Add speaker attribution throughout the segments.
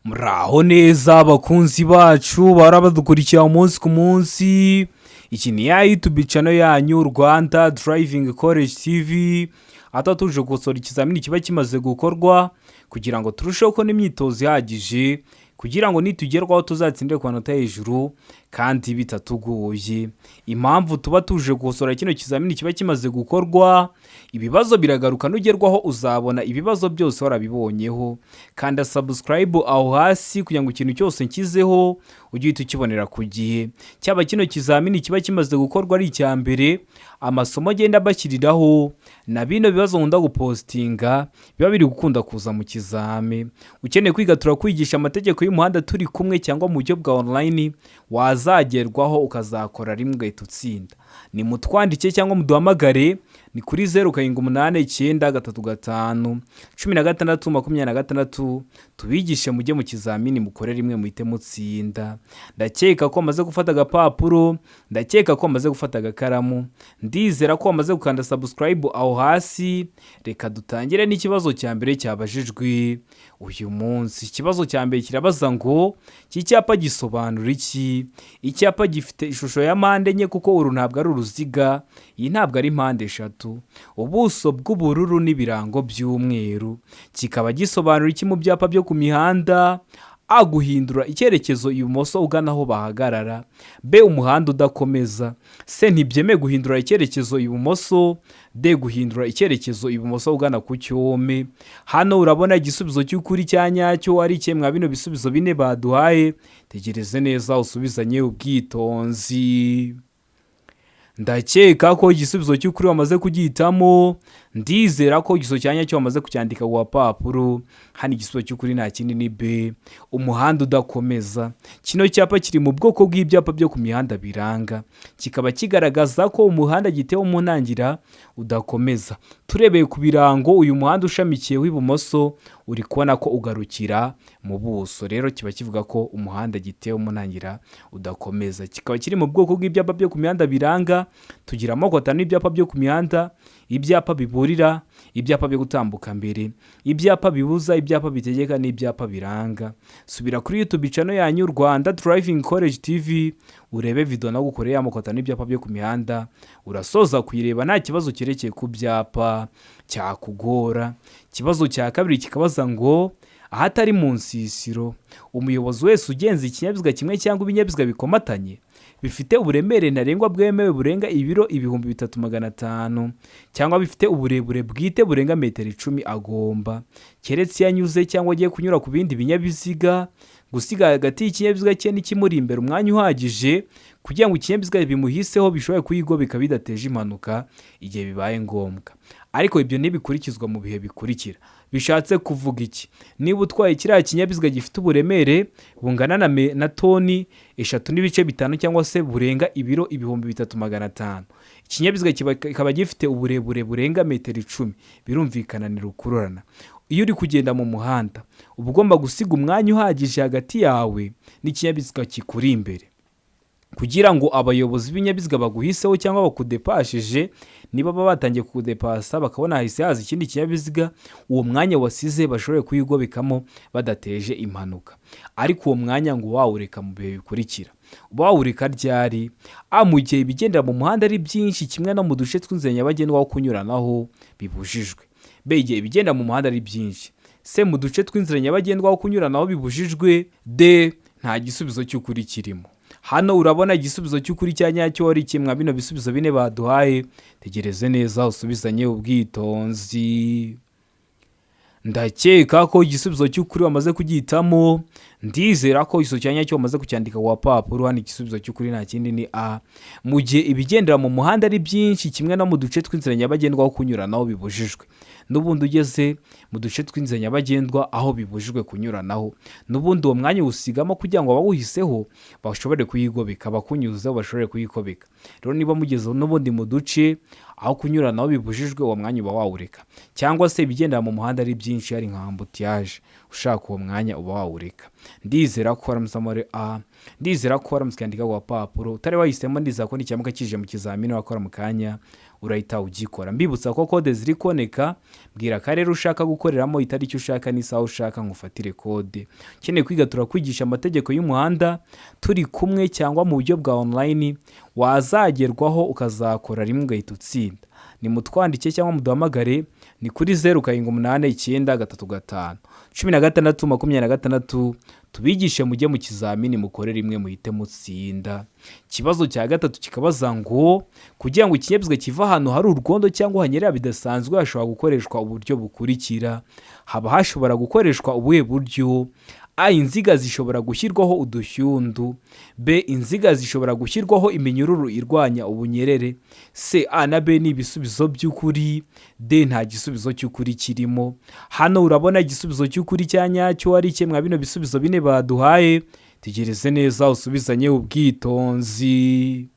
Speaker 1: Muraho neza abakunzi bacu bara badukurikira umunsi ku munsi. Iki ni ya YouTube channel yanyu Rwanda Driving College TV. Ata tuje gukosora ikizamini kiba kimaze gukorwa kugira ngo turusheho ko n'imyitozo ihagije kugira ngo nitugerwaho tuzatsindire ku manota hejuru kandi bitatugoye. Impamvu tuba tuje gukosora kino kizamini kiba kimaze gukorwa, ibibazo biragaruka nugerwaho uzabona ibibazo byose warabibonyeho. Kanda subscribe aho hasi kugira ngo ikintu cyose nkizeho ujye uhita ukibonera ku gihe. Cyaba kino kizamini kiba kimaze gukorwa ari icya mbere, amasomo agenda bashyiriraho na bino bibazo nkunda gupostinga biba biri gukunda kuza mu kizame. Ukeneye kwiga turakwigisha amategeko y'umuhanda turi kumwe cyangwa mu buryo bwa online, wazagerwaho ukazakora rimwe ugahita utsinda. Ni mutwandike cyangwa muduhamagare, ni kuri 0789 tubigishe mujye mu kizamini mukore rimwe muhite mutsinda. Ndakeka ko amaze gufata agapapuro, ndakeka ko amaze gufata agakaramu, ndizera ko amaze gukanda subscribe aho hasi. Reka dutangire n'ikibazo cya mbere cyabajijwe uyu munsi. Ikibazo cya mbere kirabaza ngo iki cyapa gisobanura iki? Icyapa gifite ishusho ya mpande enye kuko uru ntabwo ari uruziga, iyi ntabwo ari mpande eshatu, ubuso bw'ubururu n'ibirango by'umweru. Kikaba gisobanura iki mu byapa byo ku mihanda? A. Guhindura icyerekezo ibumoso ugana aho bahagarara. B. Umuhanda udakomeza. C. Ntibyemewe guhindura icyerekezo ibumoso. D. Guhindura icyerekezo ibumoso ugana ku cyome. Hano urabona igisubizo cy'ukuri cya nyacyo ari kimwe mwa bino bisubizo bine baduhaye. Tegereze neza usubizanye ubwitonzi. Ndakeka ko igisubizo cy'ukuri wamaze kugihitamo, ndizera ko igisubizo cya nyacyo wamaze kucyandika ku papuro. Hano igisubizo cy'ukuri nta kindi ni B. Umuhanda udakomeza. Kino cyapa kiri mu bwoko bw'ibyapa byo ku mihanda biranga, kikaba kigaragaza ko umuhanda gitewe mu ntangira udakomeza. Turebeye ku birango, uyu muhanda ushamikiye w'ibumoso uri kubona ko ugarukira mu buso, rero kiba kivuga ko umuhanda gitewe mu ntangira udakomeza. Kikaba kiri mu bwoko bw'ibyapa byo ku mihanda biranga. Tugira amoko atanu y'ibyapa byo ku mihanda: ibyapa biburira, ibyapa byo gutambuka mbere, ibyapa bibuza, ibyapa bitegeka n'ibyapa biranga. Subira kuri YouTube channel yanyu Rwanda Driving College TV urebe video no gukorera amoko atanu y'ibyapa byo ku mihanda, urasoza kuyireba nta kibazo cyerekeye ku byapa cyakugora. Ikibazo cya kabiri kikabaza ngo ahatari mu nsisiro, umuyobozi wese ugenza ikinyabiziga kimwe cyangwa ibinyabiziga bikomatanye bifite uburemere ntarengwa bwemewe burenga ibiro 3500 cyangwa bifite uburebure bwite burenga metero 10 agomba, keretse yanyuze cyangwa agiye kunyura ku bindi binyabiziga, gusiga hagati y'ikinyabiziga cye n'ikimuri imbere umwanya uhagije kugira ngo ikinyabiziga bimuhiseho bishoboye kuyigobeka bidateje impanuka igihe bibaye ngombwa. Ariko ibyo ntibikurikizwa mu bihe bikurikira. Bishatse kuvuga iki? Niba utwaye kiriya kinyabiziga gifite uburemere bungana na toni 3.5 cyangwa se burenga ibiro 3500, ikinyabiziga kikaba gifite uburebure burenga metero 10, birumvikana ni rukururana. Iyo uri kugenda mu muhanda uba ugomba gusiga umwanya uhagije hagati yawe n'ikinyabiziga kikuri imbere kugira ngo abayobozi b'ibinyabiziga baguhiseho cyangwa bakudepashije, niba baba batangiye kukudepasa bakabona hahise haza ikindi kinyabiziga, uwo mwanya wasize bashobore kuyigobekamo badateje impanuka. Ariko uwo mwanya ngo wawureka mu bihe bikurikira. Wawureka ryari? A. Mu gihe ibigendera mu muhanda ari byinshi kimwe no mu duce tw'inzira nyabagendwa aho kunyuranaho bibujijwe. B. Igihe ibigenda mu muhanda ari byinshi. C. Mu duce tw'inzira nyabagendwa aho kunyuranaho bibujijwe. D. Nta gisubizo cy'ukuri kirimo. Hano urabona igisubizo cy'ukuri cya nyacyo ari kimwe bino bisubizo bine baduhaye. Tegereze neza usubizanye ubwitonzi. Ndakeka ko igisubizo cy'ukuri wamaze kugihitamo, ndizera ko igisubizo cya nyacyo wamaze kucyandika ku papuro. Hano igisubizo cy'ukuri nta kindi ni A. Mu gihe ibigendera mu muhanda ari byinshi kimwe no mu duce tw'inzira nyabagendwa aho kunyuranaho bibujijwe. N'ubundi ugeze mu duce tw'inzira nyabagendwa aho bibujijwe kunyuranaho, n'ubundi uwo mwanya usigamo kugira ngo abawuhiseho bashobore kuyigobeka, bakunyuzeho bashobore kuyikobeka. Rero niba mugeze n'ubundi mu duce aho kunyuranaho bibujijwe, uwo mwanya uba wawureka. Cyangwa se ibigendera mu muhanda ari byinshi hari nka ambutiyaje, ushaka uwo mwanya uba wawureka. Ndizera ko waramutse muri A, ndizera ko waramutse kwandika ku papuro, utari wahisemo ndizera ko n'icyamuka kije mu kizamini wakora mu kanya urahita ugikora. Mbibutsa ko kode ziri koneka, bwira akarere ushaka gukoreramo, itariki ushaka n'isaha ushaka ngufatire kode. Ukeneye kwiga turakwigisha amategeko y'umuhanda turi kumwe cyangwa mu buryo bwa online, wazagerwaho ukazakora rimwe ugahita utsinda. Ni mutwandike cyangwa muduhamagare, ni kuri 0789531626 tubigishe mujye mu kizamini mukore rimwe muhite mutsinda. Kibazo cya gatatu kikabaza ngo kugira ngo ikinyabiziga kiva ahantu hari urwondo cyangwa hanyerera bidasanzwe hashobora gukoreshwa uburyo bukurikira. Haba hashobora gukoreshwa ubuhe buryo? A. Inziga zishobora gushyirwaho udushyundu. B. Inziga zishobora gushyirwaho iminyururu irwanya ubunyerere. C. A na B ni ibisubizo by'ukuri. D. Nta gisubizo cy'ukuri kirimo. Hano urabona igisubizo cy'ukuri cya nyacyo ari kimwe bino bisubizo bine baduhaye. Tegereze neza usubizanye ubwitonzi.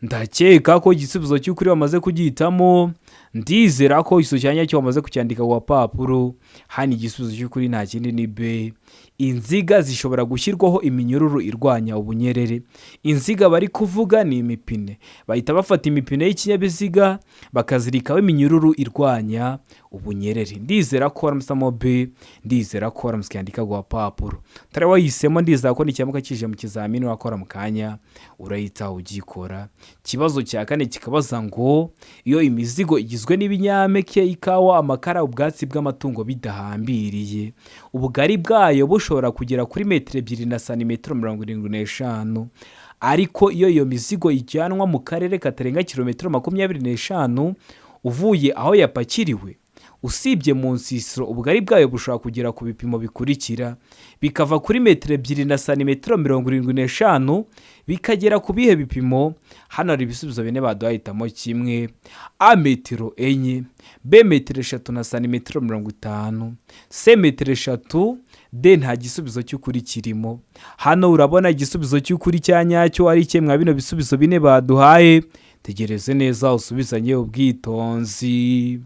Speaker 1: Ndakeka ko igisubizo cy'ukuri bamaze kugihitamo. Ndizera ko iso cyanya cyo bamaze kucyandika ku papuro. Hani igisubizo cy'ukuri nta kindi ni B. Inziga zishobora gushyirwaho iminyururu irwanya ubunyerere. Inziga bari kuvuga ni imipine. Bahita bafata imipine y'ikinyabiziga bakazirikaho iminyururu irwanya ubunyerere. Ndizera ko waramutse B, ndizera ko waramutse kwandika ku papuro. Tare wahisemo ndizera ko n'icyamuka kije mu kizamini wakora mu kanya urahita ugikora. Kibazo cya kane kikabaza ngo iyo imizigo igizwe n'ibinyampeke, ikawa, amakara, ubwatsi bw'amatungo bidahambiriye, ubugari bwayo bushobora kugera kuri metero 2 na santimetero 75, ariko iyo mizigo ijyanwa mu karere katarenga kilometero 25 uvuye aho yapakiriwe, usibye mu nsisiro, ubugari bwayo bushobora kugera ku bipimo bikurikira, bikava kuri metero 2 na santimetero 75 bikagera ku bihe bipimo. Hano hari ibisubizo bine baduhitamo kimwe. A. Metero 4, B. Metero 3 na santimetero 50, C. Metero 3, D. Nta gisubizo cy'ukuri kirimo. Hano urabona igisubizo cy'ukuri cya nyacyo ari kimwe bino bisubizo bine baduhaye. Tegereze neza usubizanye ubwitonzi.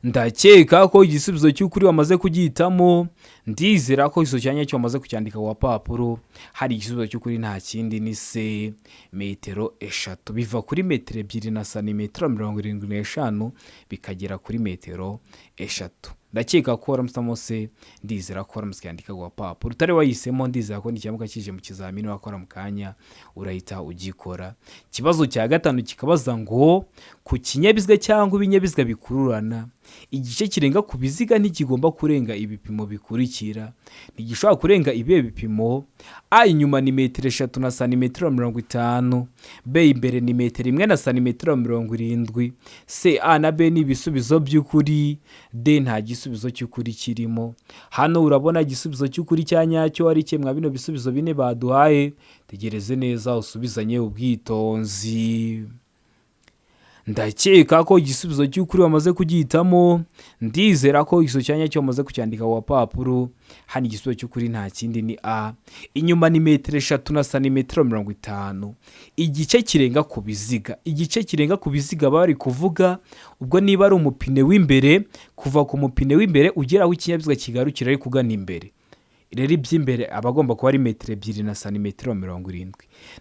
Speaker 1: Ndakeka ko igisubizo cy'ukuri wamaze kugihitamo. Ndizera ko iso cyanya cyo wamaze kucyandika ku papuro. Hari igisubizo cy'ukuri nta kindi ni C. Metero 3 biva kuri metero 2 na santimetero 75 bikagera kuri metero 3. Ndakeka ko waramutse C, ndizera ko waramutse kwandika ku papuro. Utari wahisemo ndizera ko n'icyamuka kije mu kizamini wakora mu kanya urahita ugikora. Kibazo cya gatanu kikabaza ngo ku kinyabiziga cyangwa ibinyabiziga bikururana, igice kirenga ku biziga ntikigomba kurenga ibipimo bikurikira. Ntigishobora kurenga ibihe bipimo. A. Inyuma ni metero 3 na santimetero 50, B. Imbere ni metero 1 na santimetero 70, C. A na B ni ibisubizo by'ukuri, D. Nta gisubizo cy'ukuri kirimo. Hano urabona igisubizo cy'ukuri cya nyacyo ari kimwe bino bisubizo bine baduhaye. Tegereze neza usubizanye ubwitonzi. Ndakeka ko igisubizo cy'ukuri wamaze kugihitamo. Ndizera ko iso cyanya cyo wamaze kucyandika ku papuro. Hani igisubizo cy'ukuri nta kindi ni A. Inyuma ni metero 3 na santimetero 50. Igice kirenga ku biziga. Igice kirenga ku biziga bari kuvuga ubwo niba ari umupine w'imbere, kuva ku mupine w'imbere ugera aho ikinyabiziga kigarukira ari kugana imbere. Rero iby'imbere abagomba kuba ari metero 2 na santimetero 70.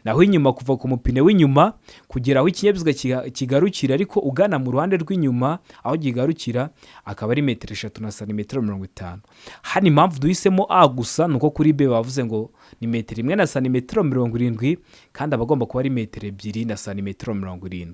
Speaker 1: Naho inyuma kuva ku mupine w'inyuma kugera aho ikinyabiziga kigarukira ariko ugana mu ruhande rw'inyuma aho kigarukira akaba ari metero 3 na santimetero 50. Hano impamvu duhisemo A gusa nuko kuri B bavuze ngo ni metero 1 na santimetero 70 kandi abagomba kuba ari metero 2 na santimetero 70.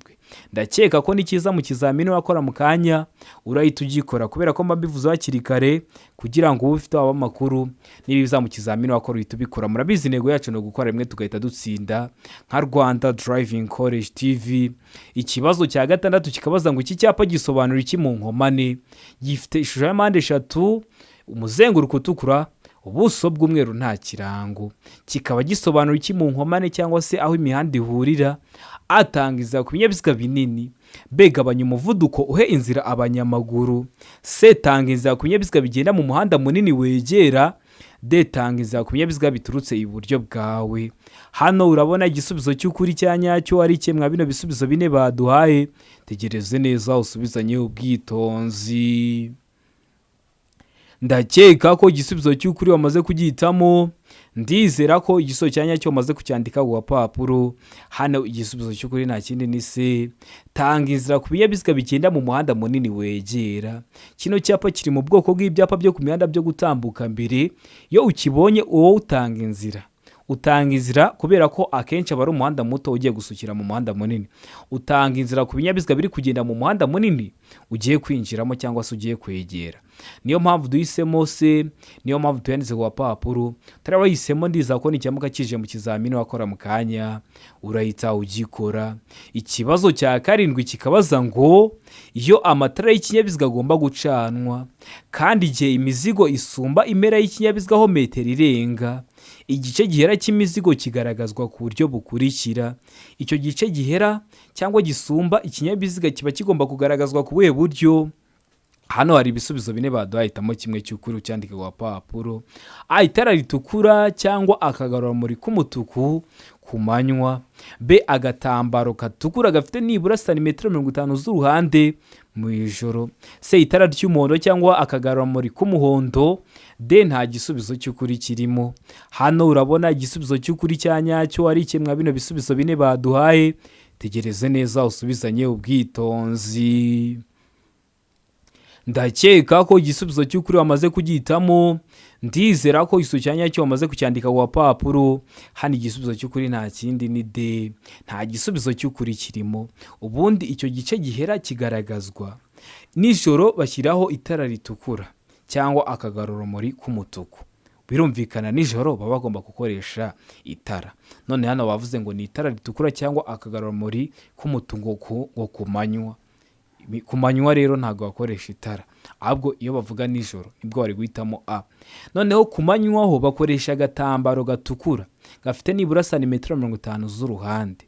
Speaker 1: Ndakeka ko nikiza mu kizamini wakora mu kanya urahita ugikora, kubera ko mbabivuze hakiri kare kugira ngo ube ufite amakuru nibiza mu kizamini wakora uhita ubikora. Murabizi intego yacu no gukora rimwe tugahita dutsinda nka Rwanda Driving College TV. Ikibazo cya gatandatu kikabaza ngo iki cyapa gisobanura iki mu nkomane? Gifite ishusho ya mpande 3, umuzenguruko utukura, ubuso bw'umweru nta kirango. Kikaba gisobanura iki mu nkomane cyangwa se aho imihanda ihurira? Atangiza ku binyabiziga binini. B. Gabanya umuvuduko uhe inzira abanyamaguru. C. Tangiza ku binyabiziga bigenda mu muhanda munini wegera. D. Tangiza ku binyabiziga biturutse iburyo bwawe. Hano urabona igisubizo cy'ukuri cya nyacyo ari kimwe bino bisubizo bine baduhaye. Tegereze neza usubizanye ubwitonzi. ndakeka ko igisubizo cy'ukuri wamaze kugihitamo. Ndizera ko igisubizo cya nyacyo wamaze kucyandika ku gapapuro. Hano igisubizo cy'ukuri nta kindi ni se. Tanga inzira ku binyabiziga bigenda mu muhanda munini wegera. Kino cyapa kiri mu bwoko bw'ibyapa byo ku mihanda byo gutambuka mbere. Iyo ukibonye uwo utanga inzira. Utanga inzira kubera ko akenshi aba ari umuhanda muto ugiye gusukira mu muhanda munini. Utanga inzira ku binyabiziga biri kugenda mu muhanda munini ugiye kwinjiramo cyangwa se ugiye kwegera. Niyo mpamvu duhisemo se, niyo mpamvu tuyanditse ku gapapuro. Turabahisemo ndiza ko nicyamuka kije mu kizamini wakora mu kanya urahita ugikora. Ikibazo cya karindwi kikabaza ngo iyo amatara y'ikinyabiziga agomba gucanwa kandi igihe imizigo isumba impera y'ikinyabiziga ho metero irenga, igice gihera cy'imizigo kigaragazwa ku buryo bukurikira. Icyo gice gihera cyangwa gisumba ikinyabiziga kiba kigomba kugaragazwa ku buhe buryo? Hano hari ibisubizo bine baduhahitamo kimwe cy'ukuri ucyandike ku gapapuro. A, itara ritukura cyangwa akagarurarumuri k'umutuku ku manywa. B, agatambaro gatukura gafite nibura santimetero 50 z'uruhande mu ijoro. C, itara ry'umuhondo cyangwa akagarurarumuri k'umuhondo. D, nta gisubizo cy'ukuri kirimo. Hano urabona igisubizo cy'ukuri cya nyacyo ari kimwe bino bisubizo bine baduhaye. Tegereze neza usubizanye ubwitonzi. Ndakeka ko igisubizo cy'ukuri wamaze kugihitamo. Ndizera ko igisubizo cya nyacyo wamaze kucyandika ku gapapuro. Hano igisubizo cy'ukuri nta kindi ni D. Nta gisubizo cy'ukuri kirimo. Ubundi icyo gice gihera kigaragazwa nijoro bashyiraho itara ritukura cyangwa akagarurarumuri k'umutuku. Birumvikana nijoro baba bagomba gukoresha itara. None hano bavuze ngo ni itara ritukura cyangwa akagarurarumuri k'umutuku ngo ku manywa. Ku manywa rero ntabwo bakoresha itara, ahubwo iyo bavuga nijoro nibwo bari guhitamo A. Noneho ku manywa ho bakoresha agatambaro gatukura gafite nibura santimetero 50 z'uruhande.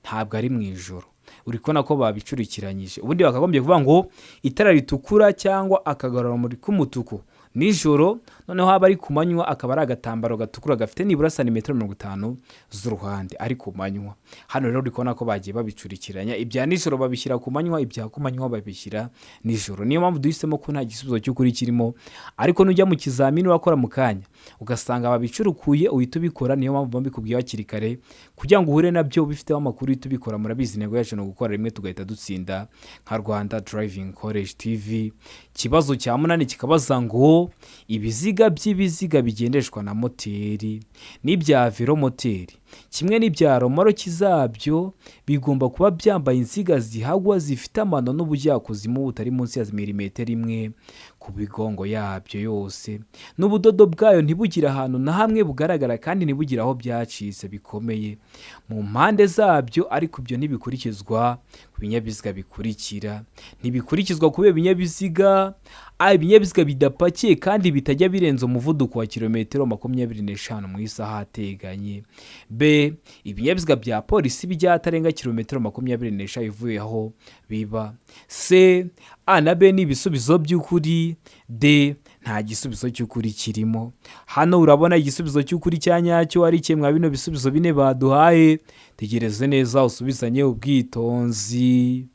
Speaker 1: Ntabwo ari mu ijoro. Uri kubona ko babicurikiranyije. Ubundi bakagombye kuvuga ngo itara ritukura cyangwa akagarurarumuri k'umutuku nijoro, noneho haba ari ku manywa akaba ari agatambaro gatukura gafite nibura santimetero 50 z'uruhande ari ku manywa. Hano rero uri kubona ko bagiye babicurikiranya, ibya nijoro babishyira ku manywa, ibya ku manywa babishyira nijoro. Niyo mpamvu duhisemo ko nta gisubizo cy'ukuri kirimo, ariko nujya mu kizamini wakora mu kanya ugasanga babicurukuye uhita ubikora. Niyo mpamvu mbikubwiye hakiri kare kugira ngo uhure nabyo bifiteho amakuru uhita ubikora. Murabizi intego yacu no gukora rimwe tugahita dutsinda nka Rwanda Driving College TV. Kibazo cya 8 kikabaza ngo ibiziga by'ibiziga bigendeshwa na moteri n'ibya velomoteri kimwe n'ibya romoroki zabyo bigomba kuba byambaye inziga zihagwa zifite amano n'ubujyakuzimu butari munsi ya milimetero 1 ku bigongo yabyo yose, n'ubudodo bwayo ntibugire ahantu na hamwe bugaragara kandi ntibugire aho byacitse bikomeye mu mpande zabyo. Ariko ibyo ntibikurikizwa ku binyabiziga bikurikira. Ntibikurikizwa kubera ibinyabiziga ibinyabiziga bidapakiye kandi bitajya birenza umuvuduko wa kilometero 25 mu isaha ateganye. B, ibinyabiziga bya polisi bijya atarenga kilometero 25 ivuye aho biba. C, A na B ni ibisubizo by'ukuri. D, nta gisubizo cy'ukuri kirimo. Hano urabona igisubizo cy'ukuri cya nyacyo ari kimwe bino bisubizo bine baduhaye. Tegereze neza usubizanye ubwitonzi.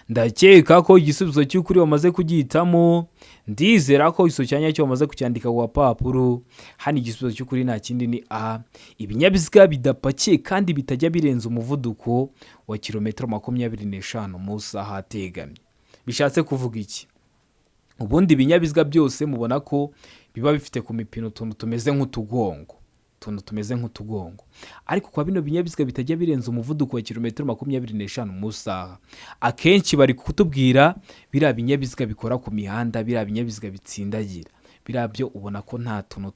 Speaker 1: Ndakeka ko igisubizo cy'ukuri wamaze kugihitamo. Ndizera ko igisubizo cya nyacyo wamaze kucyandika ku gapapuro. Hano igisubizo cy'ukuri nta kindi ni A, ibinyabiziga bidapakiye kandi bitajya birenza umuvuduko wa kilometero 25 mu isaha ategamye. Bishatse kuvuga iki? Ubundi ibinyabiziga byose mubona ko biba bifite ku mipino utuntu tumeze nk'utugongo, ariko kwa bino binyabiziga bitajya birenza umuvuduko wa kilometero 25 mu isaha, akenshi bari kutubwira biriya binyabiziga bikora ku mihanda, biriya binyabiziga bitsindagira, biriya byo ubona ko nta tuntu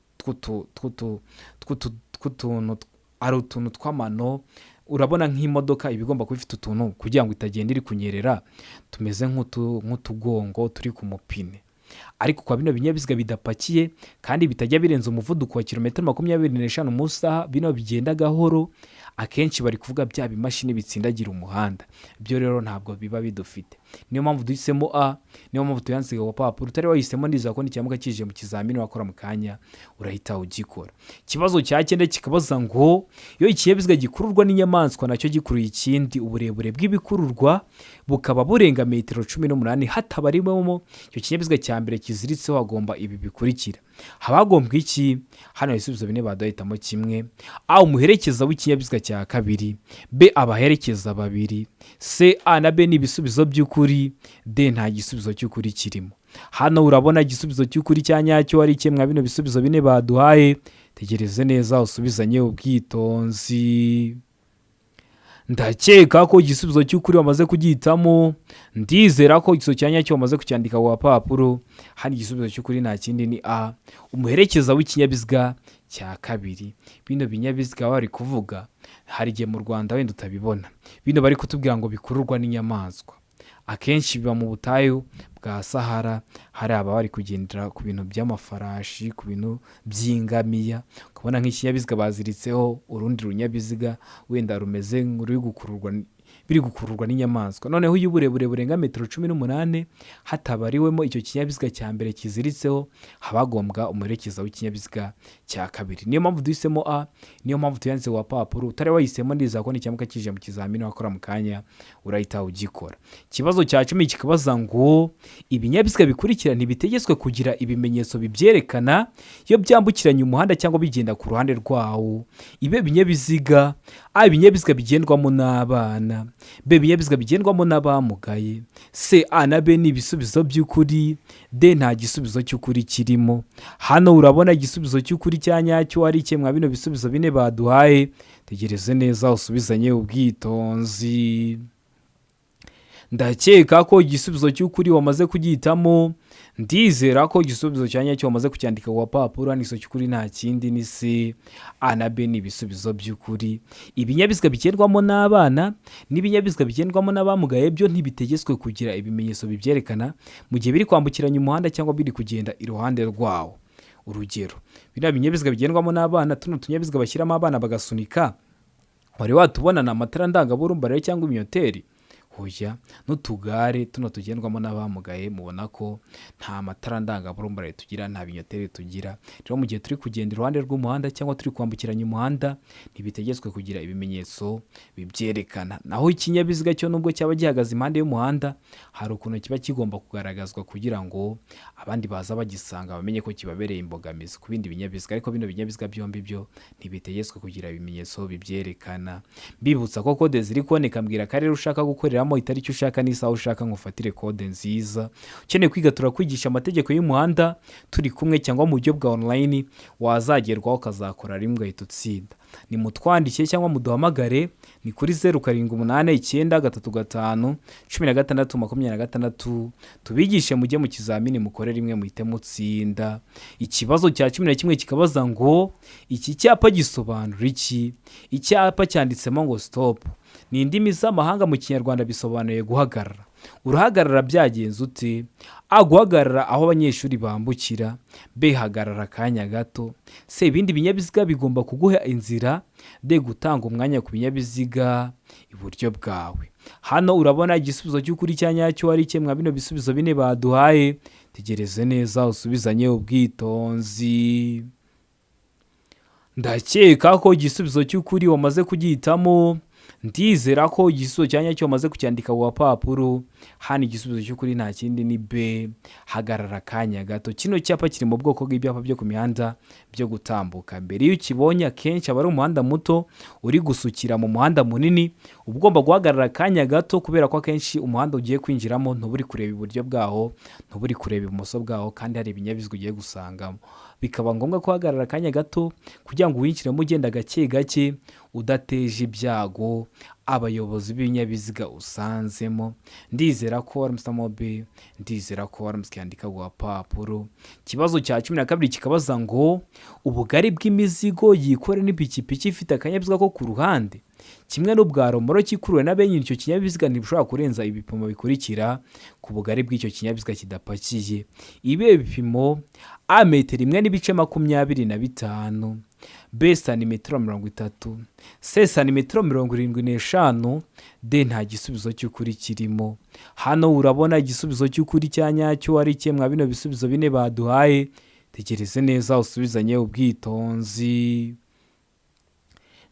Speaker 1: ari utuntu tw'amano. Urabona nk'imodoka ibigomba kuba ifite utuntu kugira ngo itagenda iri kunyerera tumeze nk'utugongo turi ku mupine. Ariko kwa bino binyabiziga bidapakiye kandi bitajya birenza umuvuduko wa kilometero 25 mu isaha, bino bigenda gahoro, akenshi bari kuvuga bya bimashini bitsindagira umuhanda. Ibyo rero ntabwo biba bidufite. Niyo mpamvu duhisemo A, niyo mpamvu tuyanditse ku papuro. Utari wahisemo ndizera ko n'ikimuka kije mu kizamini wakora mu kanya urahita ugikora. Ikibazo cya 9 kikabaza ngo iyo ikinyabiziga gikururwa n'inyamaswa nacyo gikuruye ikindi, uburebure bw'ibikururwa bukaba burenga metero 18 hatabarimo icyo kinyabiziga cya mbere kiziritseho hagomba ibi bikurikira. Habagombwa iki? Hano ibisubizo bine badahitamo kimwe. A, umuherekeza w'ikinyabiziga cya kabiri. B, abaherekeza babiri. C, A na B ni ibisubizo by'ukuri. D, nta gisubizo cy'ukuri kirimo. Hano urabona igisubizo cy'ukuri cya nyacyo ari kimwe mwa bino bisubizo bine baduhaye. Tegereze neza usubizanye ubwitonzi. Ndakeka ko igisubizo cy'ukuri wamaze kugihitamo. Ndizera ko igisubizo cya nyacyo wamaze kucyandika ku papuro. Hano igisubizo cy'ukuri nta kindi ni A, umuherekeza w'ikinyabiziga cya kabiri. Bino binyabiziga bari kuvuga hari igihe mu Rwanda wenda utabibona. Bino bari kutubwira ngo bikururwa n'inyamaswa. Akenshi biba mu butayu bwa Sahara, hari abari kugendera ku bintu by'amafarashi, ku bintu by'ingamiya. Ukabona nk'ikinyabiziga baziritseho urundi runyabiziga wenda rumeze biri gukururwa n'inyamaswa. Noneho iyo uburebure burenga metero 18 hatabariwemo icyo kinyabiziga cya mbere kiziritseho, habagombwa umuherekeza w'ikinyabiziga cya kabiri. Niyo mpamvu duhisemo A, niyo mpamvu tuyanditse ku papuro. Utari wahisemo ndizera ko n'ikimuka kije mu kizamini wakora mu kanya urahita ugikora. Ikibazo cya 10 kikabaza ngo ibinyabiziga bikurikira ntibitegetswe kugira ibimenyetso bibyerekana iyo byambukiranya umuhanda cyangwa bigenda ku ruhande rwawo. Ibe binyabiziga A, ibinyabiziga bigendwamo n'abana. B, ibinyabiziga bigendwamo n'abamugaye. C, A na B ni ibisubizo by'ukuri. D, nta gisubizo cy'ukuri kirimo. Hano urabona igisubizo cy'ukuri cya nyacyo ari kimwe mwa bino bisubizo bine baduhaye. Tegereze neza usubizanye ubwitonzi. Ndakeka ko igisubizo cy'ukuri wamaze kugihitamo. Ndizera ko igisubizo cya nyacyo wamaze kucyandika ku papuro. Hano igisubizo cy'ukuri nta kindi ni C, A na B ni ibisubizo by'ukuri. Ibinyabiziga bigendwamo n'abana n'ibinyabiziga bigendwamo n'abamugaye byo ntibitegetswe kugira ibimenyetso bibyerekana mu gihe biri kwambukiranya umuhanda cyangwa biri kugenda iruhande rwawo. Urugero, biriya binyabiziga bigendwamo n'abana, tuno tunyabiziga bashyiramo abana bagasunika, wari watubona amatara ndangaburumbarare cyangwa imyoteri. Hoya, n'utugare tuno tugendwamo n'abamugaye mubona ko nta matara ndangaburumbarare tugira, nta binyoteri tugira. Rero mu gihe turi kugenda iruhande rw'umuhanda cyangwa turi kwambukiranya umuhanda ntibitegetswe kugira ibimenyetso bibyerekana. Naho ikinyabiziga cyo nubwo cyaba gihagaze impande y'umuhanda, hari ukuntu kiba kigomba kugaragazwa kugira ngo abandi baza bagisanga bamenye ko kibabereye imbogamizi ku bindi binyabiziga. Ariko bino binyabiziga byombi byo ntibitegetswe kugira ibimenyetso bibyerekana. Mbibutsa ko kode ziri kuboneka, mbwira akarere ushaka gukorera itariki ushaka n'isaha ushaka ngufatire kode nziza. Ukeneye kwiga turakwigisha amategeko y'umuhanda turi kumwe cyangwa mu buryo bwa online, wazagerwaho ukazakora rimwe ugahita utsinda. Ni mutwandikiye cyangwa muduhamagare, ni kuri 0789351626 tubigishe mujye mu kizamini mukore rimwe muhite mutsinda. Ikibazo cya 11 kikabaza ngo iki cyapa gisobanura iki? Icyapa cyanditsemo ngo stop. Ni indimi z'amahanga mu Kinyarwanda bisobanuye guhagarara. Urahagarara byagenze ute? A, guhagarara aho abanyeshuri bambukira. B, hagarara akanya gato. C, ibindi binyabiziga bigomba kuguha inzira. D, gutanga umwanya ku binyabiziga iburyo bwawe. Hano urabona igisubizo cy'ukuri cya nyacyo ari kimwe mwa bino bisubizo bine baduhaye. Tegereze neza usubizanye ubwitonzi. Ndakeka ko igisubizo cy'ukuri wamaze kugihitamo. Ndizera ko igisubizo cya nyacyo wamaze kucyandika ku papuro. Hano igisubizo cy'ukuri nta kindi ni B, hagarara akanya gato. Kino cyapa kiri mu bwoko bw'ibyapa byo ku mihanda byo gutambuka. Mbere iyo ukibonye akenshi aba ari umuhanda muto uri gusukira mu muhanda munini, ugomba guhagarara akanya gato kubera ko akenshi umuhanda ugiye kwinjiramo ntuburi kureba iburyo bwaho, ntuburi kureba ibumoso bwaho, kandi hari ibinyabiziga ugiye gusangamo. Bikaba ngombwa guhagarara akanya gato kugira ngo winjiremo ugenda gake gake udateje ibyago abayobozi b'ibinyabiziga usanzemo. Ndizera ko waramutse B, ndizera ko waramutse yandika ku papuro. Ikibazo cya 12 kikabaza ngo ubugari bw'imizigo yikore n'ipikipiki ifite akanyabiziga ko ku ruhande kimwe n'ubwa romoro kikuruwe na benye icyo kinyabiziga ntibishobora kurenza ibipimo bikurikira ku bugari bw'icyo kinyabiziga kidapakiye. Ibe bipimo A, metero 1.25 m, B santimetero 30, C santimetero 75, D nta gisubizo cy'ukuri kirimo. Hano urabona igisubizo cy'ukuri cya nyacyo ari kimwe mwa bino bisubizo bine baduhaye. Tegereze neza usubizanye ubwitonzi.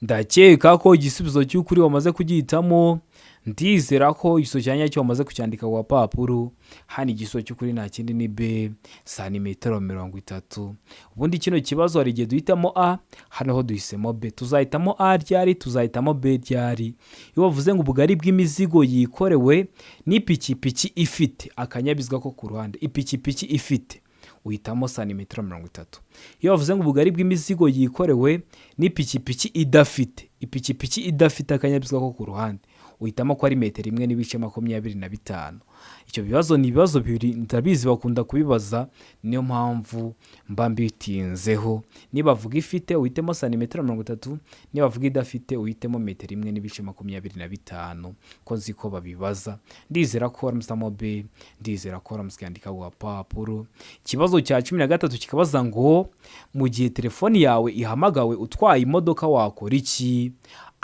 Speaker 1: Ndakeka ko igisubizo cy'ukuri wamaze kugihitamo. Ndizera ko igisubizo cya nyacyo wamaze kucyandika ku papuro. Hano igisubizo cy'ukuri nta kindi ni B santimetero 30. Ubundi kino kibazo hari igihe duhitamo A, hano ho duhisemo B. Tuzahitamo A ryari, tuzahitamo B ryari. Iyo bavuze ngo ubugari bw'imizigo yikorewe n'ipikipiki ifite akanyabizwa ko ku ruhande, ipikipiki ifite, uhitamo santimetero 30. Iyo bavuze ngo ubugari bw'imizigo yikorewe n'ipikipiki idafite, ipikipiki idafite akanyabizwa ko ku ruhande, uhitamo ko ari metero 1.25. Icyo bibazo ni ibibazo bibiri ndabizi bakunda kubibaza, niyo mpamvu mba mbitinzeho. Niba bavuga ifite uhitemo santimetero 30, niba bavuga idafite uhitemo metero 1.25, ko nzi ko babibaza. Ndizera ko waramutamo B, ndizera ko waramuskandika ku papuro. Ikibazo cya 13 kikabaza ngo mu gihe telefoni yawe ihamagawe utwaye imodoka wakora iki?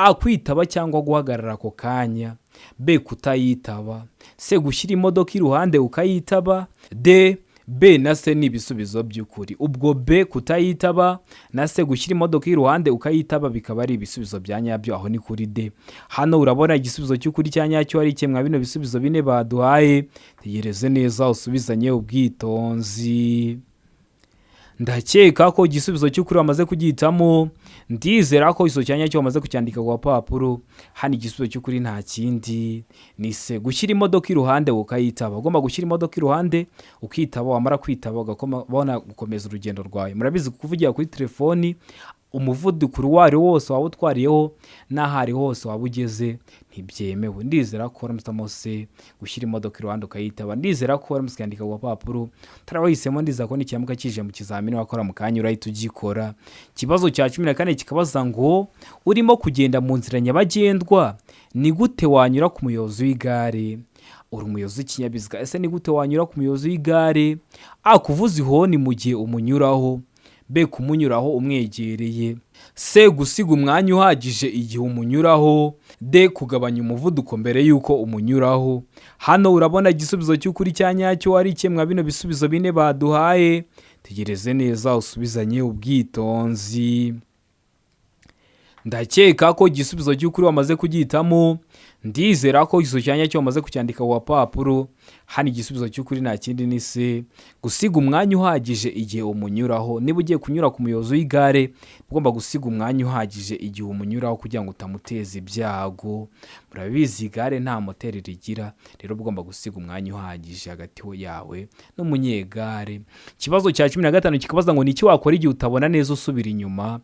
Speaker 1: A kwitaba cyangwa guhagarara ako kanya, B kutayitaba, C gushyira imodoka iruhande ukayitaba, D B na C ni ibisubizo by'ukuri. Ubwo B kutayitaba na C gushyira imodoka iruhande ukayitaba bikaba ari ibisubizo bya nyabyo, aho ni kuri D. Hano urabona igisubizo cy'ukuri cya nyacyo ari kimwe mwa bino bisubizo bine baduhaye. Tegereze neza usubizanye ubwitonzi. Ndakeka ko igisubizo cy'ukuri wamaze kugihitamo. Ndizera ko igisubizo cya nyacyo wamaze kucyandika ku papuro. Hano igisubizo cy'ukuri nta kindi ni C gushyira imodoka iruhande ukayitaba. Ugomba gushyira imodoka iruhande ukitaba, wamara kwitaba ugakoma gukomeza urugendo rwawe. Murabizi kuvugira kuri telefoni umuvuduko uwari wose waba utwariyeho n'ahari hose waba ugeze ntibyemewe. Ndizera ko waramutamo C gushyira imodoka iruhande ukayitaba. Ndizera ko waramuskandika ku papuro. Tarabahisemo ndizera ko n'ikiyamuka kije mu kizamini wakora mu kanya urahita ugikora. Ikibazo cya 14 kikabaza ngo urimo kugenda mu nzira nyabagendwa, ni gute wanyura ku muyobozi w'igare? Uri umuyobozi w'ikinyabiziga, ese ni gute wanyura ku muyobozi w'igare? A kuvuza ihoni mu gihe umunyuraho, B kumunyuraho umwegereye, C gusiga umwanya uhagije igihe umunyuraho, D kugabanya umuvuduko mbere yuko umunyuraho. Hano urabona igisubizo cy'ukuri cya nyacyo ari kimwe mwa bino bisubizo bine baduhaye. Tegereze neza usubizanye ubwitonzi. Ndakeka ko igisubizo cy'ukuri wamaze kugihitamo. Ndizera ko igisubizo cya nyacyo wamaze kucyandika ku papuro. Hano igisubizo cy'ukuri nta kindi ni C gusiga umwanya uhagije igihe umunyuraho. Niba ugiye kunyura ku muyobozi w'igare ugomba gusiga umwanya uhagije igihe umunyuraho kugira ngo utamuteza ibyago. Murabizi igare nta moteri rigira, rero ugomba gusiga umwanya uhagije hagati yawe n'umunyegare. Ikibazo cya 15 kikabaza ngo ni iki wakora igihe utabona neza usubira inyuma?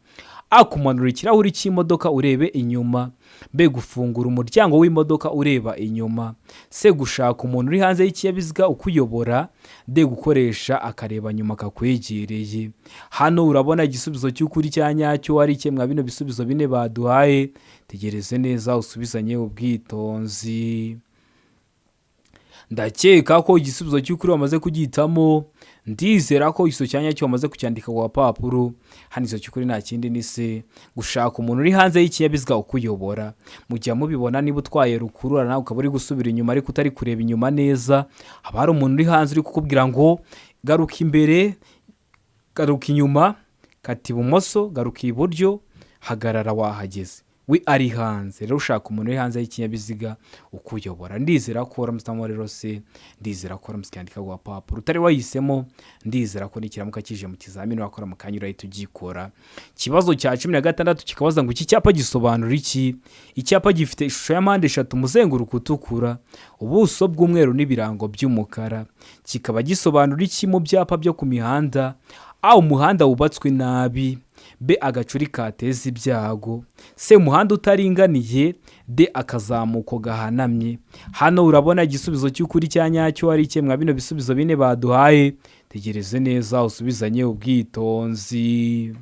Speaker 1: A kumanura ikirahuri cy'imodoka urebe inyuma, B gufungura umuryango w'imodoka ureba inyuma, C gushaka umuntu uri hanze y'ikinyabiziga ukuyobora, D gukoresha akareba nyuma kakwegereye. Hano urabona igisubizo cy'ukuri cya nyacyo ari kimwe mwa bino bisubizo bine baduhaye. Tegereze neza usubizanye ubwitonzi. Ndakeka ko igisubizo cy'ukuri wamaze kugihitamo. Ndizera ko igisubizo cya nyacyo wamaze kucyandika ku papuro. Hano igisubizo cy'ukuri nta kindi ni C gushaka umuntu uri hanze y'ikinyabiziga ukuyobora. Mu gihe mubibona niba utwaye rukurura nawe ukaba uri gusubira inyuma ariko utari kureba inyuma neza, haba hari umuntu uri hanze uri kukubwira ngo garuka imbere, garuka inyuma, kata ibumoso, garuka iburyo, hagarara wahageze. We ari hanze, rero ushaka umuntu uri hanze y'ikinyabiziga ukuyobora. Ndizera ko waramutamo rero C, ndizera ko waramuskandika ku papuro. Utari wahisemo, ndizera ko nikiramuka kije mu kizamini wakora mu kanya urahita ugikora. Ikibazo cya 16 kikabaza ngo iki cyapa gisobanura iki? Icyapa gifite ishusho ya mpande 3, umuzenguruko utukura, ubuso bw'umweru n'ibirango by'umukara. Kikaba gisobanura iki mu byapa byo ku mihanda? A umuhanda wubatswe nabi, B agacuri kateza ibyago, C umuhanda utaringaniye, D akazamuko gahanamye. Hano urabona igisubizo cy'ukuri cya nyacyo ari kimwe mwa bino bisubizo bine baduhaye. Tegereze neza usubizanye ubwitonzi.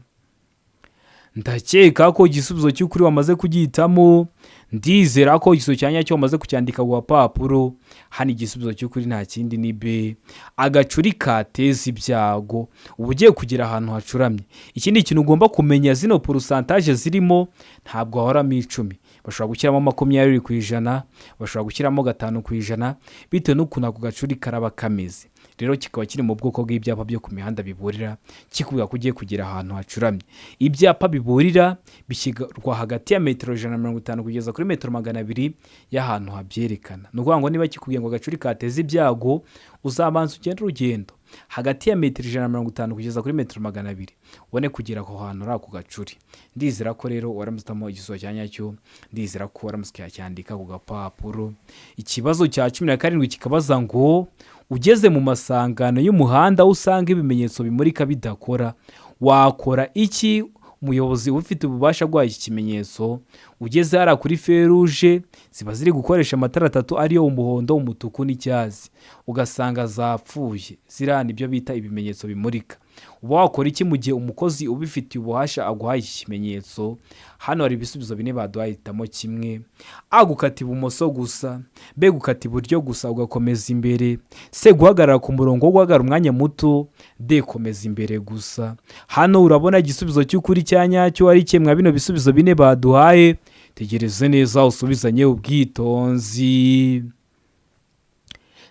Speaker 1: ndakeka ko igisubizo cy'ukuri wamaze kugihitamo, ndizera ko igisubizo cya nyacyo wamaze kucyandika ku gapapuro. Hano igisubizo cy'ukuri nta kindi ni B, agacuri kateza ibyago. Uba ugiye kugera ahantu hacuramye. Ikindi kintu ugomba kumenya, zino porosantaje zirimo ntabwo hahoramo 10, bashobora gushyiramo 20%, bashobora gushyiramo 5%, bitewe n'ukuntu ako gacuri karaba kameze. Rero kikaba kiri mu bwoko bw'ibyapa byo ku mihanda biburira, kikubwira ko ugiye kugera ahantu hacuramye. Ibyapa biburira bishyirwa hagati ya metero 150 kugeza kuri metero 200 y'ahantu habyerekana. Ni ukuvuga ngo niba kikubwiye ngo agacuri kateza ibyago, uzabanza ugenda urugendo hagati ya metero 150 kugeza kuri metero 200 ubone kugera aho hantu ari ako gacuri. Ndizera ko rero waramutamo igisubizo cya nyacyo, ndizera ko waramutse cyandika ku gapapuro. Ikibazo cya 17 kikabaza ngo ugeze mu masangano y'umuhanda usanga ibimenyetso bimurika bidakora, wakora iki? Umuyobozi ufite ububasha bwa iki kimenyetso, ugeze hara kuri feruje ziba ziri gukoresha amatara 3 ariyo umuhondo, umutuku n'icyatsi, ugasanga zapfuye. Zirana ibyo bita ibimenyetso bimurika. Uba wakora iki mu gihe umukozi ubifitiye ububasha aguhaye iki kimenyetso? Hano hari ibisubizo 4 baduhitamo kimwe: A, gukata ibumoso gusa; B, gukata iburyo gusa ugakomeza imbere; C, guhagarara ku murongo wo guhagarara umwanya muto; D, komeza imbere gusa. Hano urabona igisubizo cy'ukuri cya nyacyo ari kimwe bino bisubizo 4 baduhaye. Tegereze neza usubizanye ubwitonzi.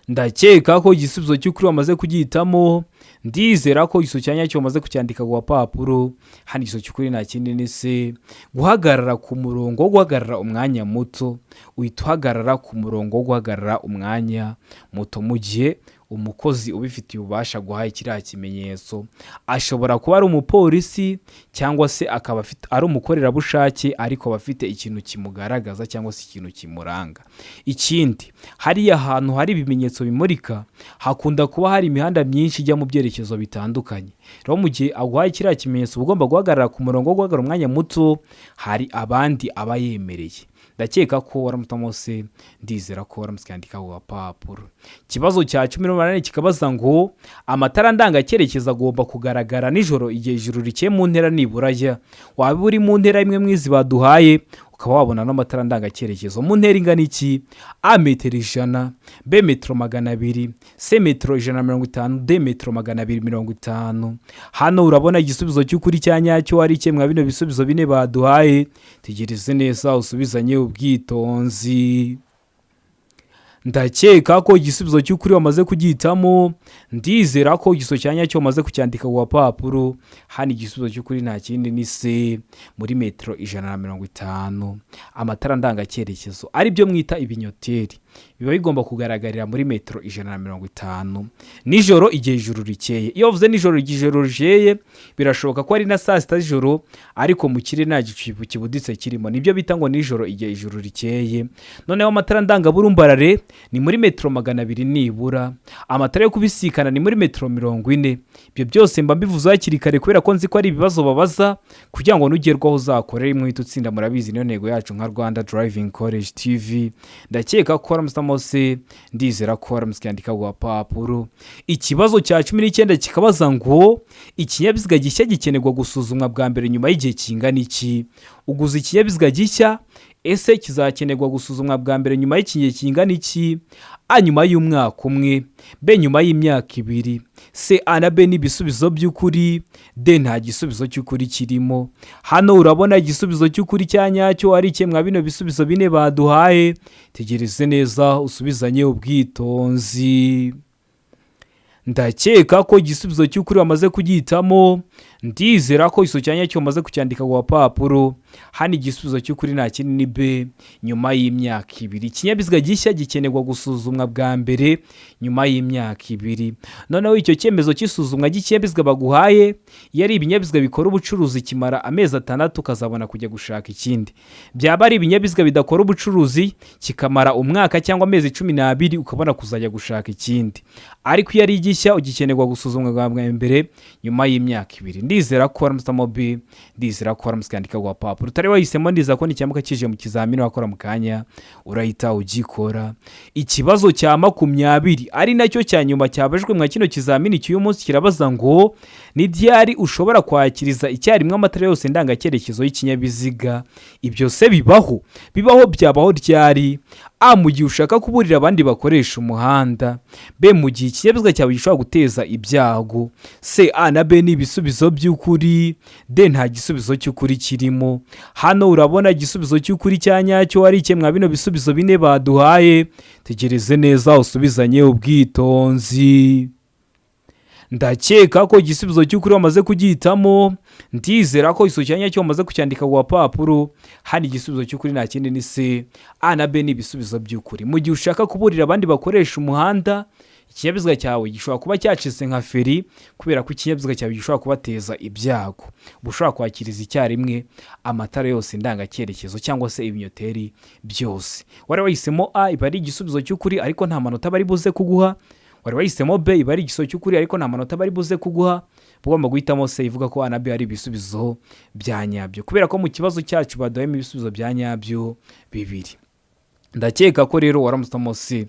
Speaker 1: Ndakeka ko igisubizo cy'ukuri wamaze kugihitamo, ndizera ko igisubizo cya nyacyo wamaze kucyandika ku gapapuro. Hano igisubizo cy'ukuri nta kindi ni C, guhagarara ku murongo wo guhagarara umwanya muto. Uhita uhagarara ku murongo wo guhagarara umwanya muto mu gihe umukozi ubifitiye ububasha guhaye kiriya kimenyetso. Ashobora kuba ari umupolisi cyangwa se akaba ari umukorerabushake, ariko bafite ikintu kimugaragaza cyangwa se ikintu kimuranga. Ikindi, hariya ahantu hari ibimenyetso bimurika hakunda kuba hari imihanda myinshi ijya mu byerekezo bitandukanye. Rero mu gihe aguhaye kiriya kimenyetso ugomba guhagarara ku murongo wo guhagarara umwanya muto, hari abandi aba yemereye. Ndakeka ko waramutamo C, ndizera ko waramutse cyandika ku gapapuro. Ikibazo cya 18 kikabaza ngo amatara ndangacyerekezo agomba kugaragara nijoro igihe ijuru rikeye mu ntera nibura ya. Waba uri mu ntera imwe mwizi baduhaye, ukaba wabona n'amatara ndangacyerekezo mu ntera ingana iki? A, metero 100; B, metero 200; C, metero 150; D, metero 250. Hano urabona igisubizo cy'ukuri cya nyacyo ari kimwe bino bisubizo 4 baduhaye. Tegereze neza usubizanye ubwitonzi. Ndakeka ko igisubizo cy'ukuri wamaze kugihitamo, ndizera ko igisubizo cya nyacyo wamaze kucyandika ku gapapuro. Hano igisubizo cy'ukuri nta kindi ni C, muri metero 150. Amatara ndangacyerekezo ari byo mwita ibinyoteri biba bigomba kugaragarira muri metero 150 nijoro igihe ijuru rikeye. Iyo uvuze nijoro igihe ijuru rikeye, birashoboka ko ari na saa 6 z'ijoro, ariko mu kirere nta gicu kibuditse kirimo. Nibyo bita ngo nijoro igihe ijuru rikeye. Noneho amatara ndangaburumbarare ni muri metero 200 nibura. Amatara yo kubisikana ni muri metero 40. Ibyo byose mba mbivuze hakiri kare kubera ko nzi ko ari ibibazo babaza, kugira ngo nugerwaho uzakorera imwe utsinda. Murabizi niyo ntego yacu nka Rwanda Driving College TV. Ndakeka ko waramutse, ndizera ko waramutse cyandika ku gapapuro. Ikibazo cya 19 kikabaza ngo ikinyabiziga gishya gikenerwa gusuzumwa bwa mbere nyuma y'igihe kingana iki? Uguze ikinyabiziga gishya, ese kizakenerwa gusuzumwa bwa mbere nyuma y'igihe kingana iki? A, nyuma y'umwaka umwe; B, nyuma y'imyaka 2; C, A na B ni ibisubizo by'ukuri; D, nta gisubizo cy'ukuri kirimo. Hano urabona igisubizo cy'ukuri cya nyacyo ari kimwe bino bisubizo 4 baduhaye. Tegereze neza usubizanye ubwitonzi. Ndakeka ko igisubizo cy'ukuri wamaze kugihitamo, ndizera ko igisubizo cya nyacyo wamaze kucyandika ku gapapuro. Hano igisubizo cy'ukuri nta kindi ni B, nyuma y'imyaka 2. Ikinyabiziga gishya gikenerwa gusuzumwa bwa mbere nyuma y'imyaka 2. Noneho icyo cyemezo cy'isuzumwa ry'ikinyabiziga baguhaye, yari ibinyabiziga bikora ubucuruzi kimara amezi 6 ukazabona kujya gushaka ikindi. Byaba ari ibinyabiziga bidakora ubucuruzi kikamara umwaka cyangwa amezi 12 ukabona kuzajya gushaka ikindi. Ariko iyo ari gishya ugikenerwa gusuzumwa bwa mbere nyuma y'imyaka 2. Ndizera ko waramutse mobi, ndizera ko waramutse kandika kwa papuro. Utari wahisemo ndiza ko nicyamuka kije mu kizamini wakora mu kanya urahita ugikora. Ikibazo cya 20 ari nacyo cya nyuma cyabajwe mwa kino kizamini cy'uyu munsi kirabaza ngo ni ryari ushobora kwakiriza icyarimwe amatara yose ndangacyerekezo y'ikinyabiziga. Ibyo se bibaho byabaho ryari? A, mu gihe ushaka kuburira abandi bakoresha umuhanda. B, mu gihe ikinyabiziga cyawe gishobora guteza ibyago. C, A na B ni ibisubizo by'ukuri. D, nta gisubizo cy'ukuri kirimo. Hano urabona igisubizo cy'ukuri cya nyacyo ari cye mwa bino bisubizo bine baduhaye. Tegereze neza usubizanye ubwitonzi. Ndakeka ko igisubizo cy'ukuri wamaze kugihitamo. Ndizera ko iso cyanya cyo wamaze kucyandika ku papuro. Hani igisubizo cy'ukuri nta kindi ni C. A na B ni ibisubizo by'ukuri. Mu gihe ushaka kuburira abandi bakoresha umuhanda, ikinyabiziga cyawe gishobora kuba cyacitse nka feri kubera ko ikinyabiziga cyawe gishobora kubateza ibyago. Bushobora kwakiriza icyarimwe amatara yose ndangacyerekezo cyangwa se ibinyoteri byose. Wari wahisemo A, iba ari igisubizo cy'ukuri ariko nta manota bari buze kuguha. Wari wahisemo B, iba ari igisubizo cy'ukuri ariko nta manota bari buze kuguha. Ugomba guhitamo C, ivuga ko A na B ari ibisubizo bya nyabyo kubera ko mu kibazo cyacu baduhemo ibisubizo bya nyabyo bibiri. Ndakeka ko rero waramutse C.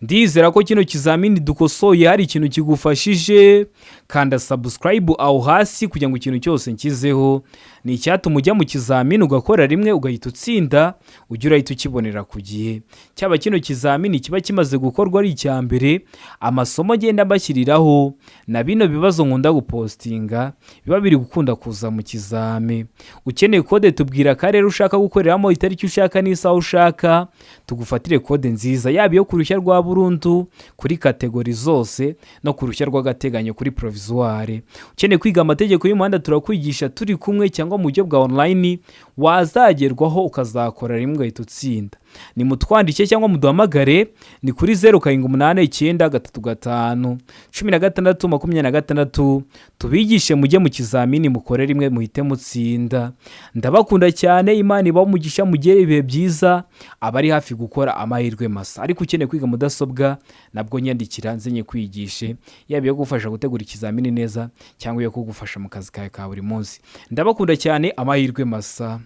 Speaker 1: Ndizera ko kino kizamini dukosoye hari ikintu kigufashije. Kanda subscribe aho hasi kugira ngo ikintu cyose nkizeho ni icyatuma ujya mu kizamini ugakora rimwe ugahita utsinda, ujya urahita ukibonera ku gihe. Cyaba kino kizamini kiba kimaze gukorwa ari icya mbere, amasomo agenda mbashyiriraho na bino bibazo nkunda gupostinga biba biri gukunda kuza mu kizame. Ukeneye kode tubwira ka rero ushaka gukoreramo, itariki ushaka n'isaha ushaka, tugufatire kode nziza yaba iyo kurushya rwa burundu kuri kategori zose no kurushya rw'agateganyo kuri provisoire. Ukeneye kwiga amategeko y'umuhanda turakwigisha turi kumwe cyangwa mu buryo bwa online, wazagerwaho ukazakora rimwe ugahita utsinda. Ni mutwandike cyangwa muduhamagare ni kuri 0789351626 tubigishe mujye mu kizamini mukore rimwe muhite mutsinda. Ndabakunda cyane, Imana ibaho umugisha, mugere ibihe byiza. Abari hafi gukora amahirwe masa ariko ukeneye kwiga mudasobwa nabwo nyandikira nzenye kwigishe, yaba yo gufasha gutegura ikizamini neza cyangwa yo kugufasha mu kazi kawe ka buri munsi. Ndabakunda cyane, amahirwe masa.